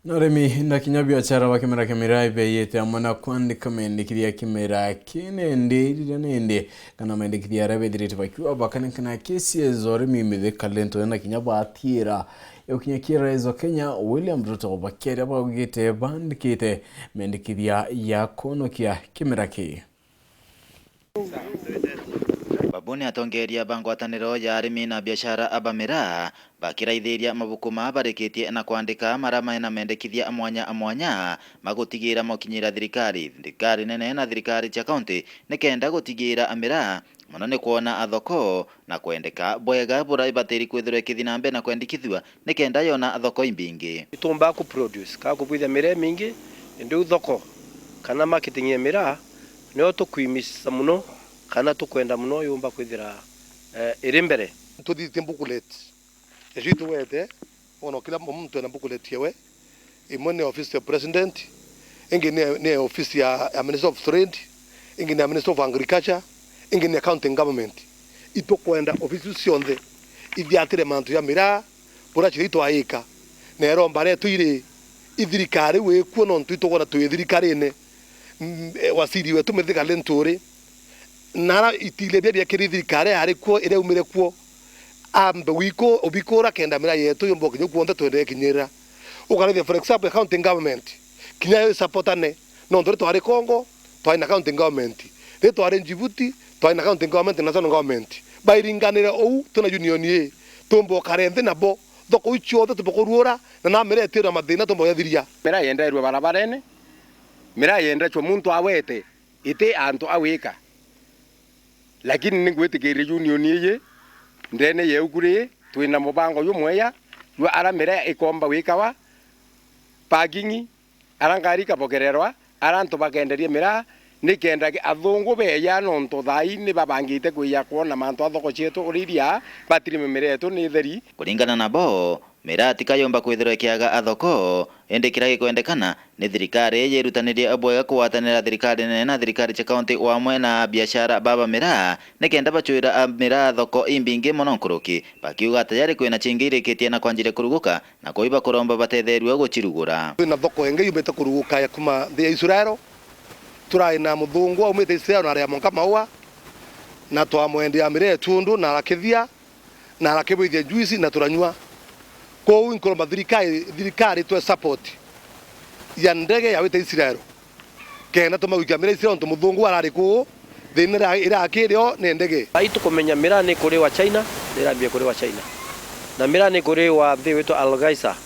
Noremi ndakinya biashara wa kimera kimera ibeyete amana kwandika mendikithia kimera kinende kana mendikithia rabethirite bakiwa bakane kana kesi ezoremi mithika lento na kinya batira yokinya kira ezo Kenya William Ruto bakere bagite bandikite mendikithia ya konokia kimera ki Babuni atongeria bangwataniro ya arimi na biashara abamira bakiraithiria mabuku mabarikitie na kwandika marama na mendekithia amwanya magutigira mokinyira thirikari nene na thirikari cia county nikenda gutigira amira muno ni kuona athoko na kwendeka bwega bura ibatiri kwithira kithinambe na kwendikithwa nikenda yona athoko imbingi itumba ku produce ka kubwithia mire mingi ndu thoko kana marketing ya mira no tukwimisa muno kana tukwenda muno yumba kwithira iri mbere tuthite mbukuleti ejitu wete ono kila mtu ana mbukuleti yewe imwe ni office ya president ingine ni office ya minister of trade ingine ya minister of agriculture ingine accounting government ito kwenda office cionthe ithiatire mantu ya mira bura chirito aika nero mbare tuire ithirikari we kuo ntu itogona tu ithirikari ne wasiri we tumethika lenturi nara itile bia kiri thirikari ari kuo ire umire kuo ambe wiko obikora kenda mira yetu yombo kinyu kuonda twende kinyira ukarithia for example accounting government kinya yo supportane no ndore twari Congo twaina accounting government re twari Djibouti twaina accounting government national government bairinganire ou tuna union ye tombo karenthe nabo thoko icho ndo tubokorura na mira etira mathina tombo yathiria mira yenda irwe barabarene mira yenda cho muntu awete ite antu awika lakini ningwetikire union ye ndene yeugure twina mubango yumweya yu aramira ikomba wikawa pagingi arangari kabogererwa arantu bagenderie mira nikenda athungu beya nonto thai ni babangite kuya kuona mantu athoko chetu uriria batiri miretu ni theri kulingana na bo mira tikayomba kwithirwa kiaga athoko endekira gikwendekana ni thirikari yerutanirie abwega kuwatanira thirikari nene na thirikari cia county wamwe na biashara baba mira nikenda bachuira mira thoko imbingi muno nkuruki bakiuga tayari kwina chingi irikitie na kwanjire kuruguka na kuiba kuromba batetherua guchirugura na thoko enge yubete kuruguka ya kuma the Israel turai na muthungu umite Israel na ria monka maua na twamwendia mire tundu na rakithia na rakibithia juice na turanywa ko inkoroma thirikari twe support ya ndege ya wete Israel kena tumawikia mira Israel to muthungu arari ku thina ira kirio ne ndege baitu kumenya mira ni kuri wa China ndirambia kuri wa China na mira ni kuri wa thi wetu Algaisa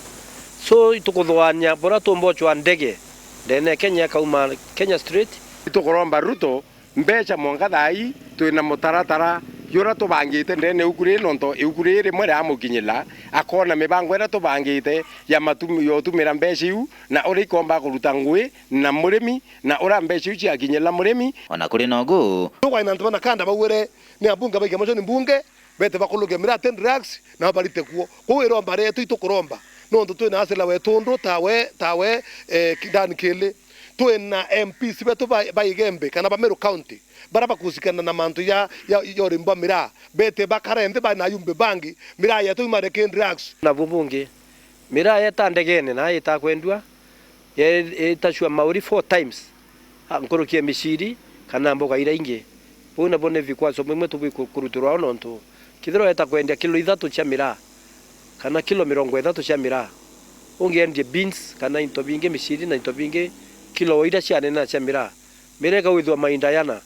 so itukuthwanya bora tumbochwa ndege ndene Kenya kauma Kenya Street itukuromba Ruto mbecha monga thai twina mutaratara yura tubangite ndene ukuri nonto ukuri rimwe ria mukinyila akona mibango ira tubangite ya matumi yo tumira mbeciu na uri komba kuruta ngui na murimi na ura mbeciu cia kinyila murimi ona kuri nogu kwa ina ntwana kanda bawere ni abunga baige mojo ni mbunge bete bakuluge mira 10 drugs na barite kuo ko iromba retu itukuromba nonto twina asela wetundu tawe kidani kile twina MPs betu baigembe kana Meru County baraba kusikana na mantu ya yorimba mira bete bakarende bana yumbe bangi mira ya tu mare ken drugs na bubunge mira ya tandegene na ita kwendwa itashua mauri 4 times nkorokie mishiri kana mboga ira inge bona bone vikwazo mwe tukurutura ononto kithiro eta kwendia kilo 3 cia mira kana kilo 30 cia mira ungendie beans kana into binge mishiri na into binge kilo ira cia nena cia mira mireka withwa maindayana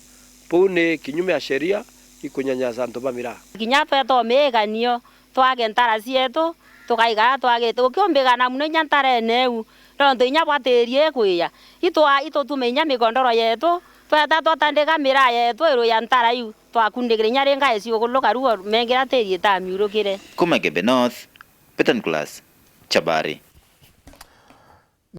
pune kinyume ya sheria ikunyanyasa antu bamira kinya to meganio twage ntara cietu tukaiga twage tukiombigana muno nyantara eneu ronto inya bwaterie kuya ito tumenya migondoro yetu tweta twatandika mira yetu iru ya ntara yu twakundikire nya renga ecio kuluka ruo mengira terie ta miurukire Kumagebe North Petan Class Chabari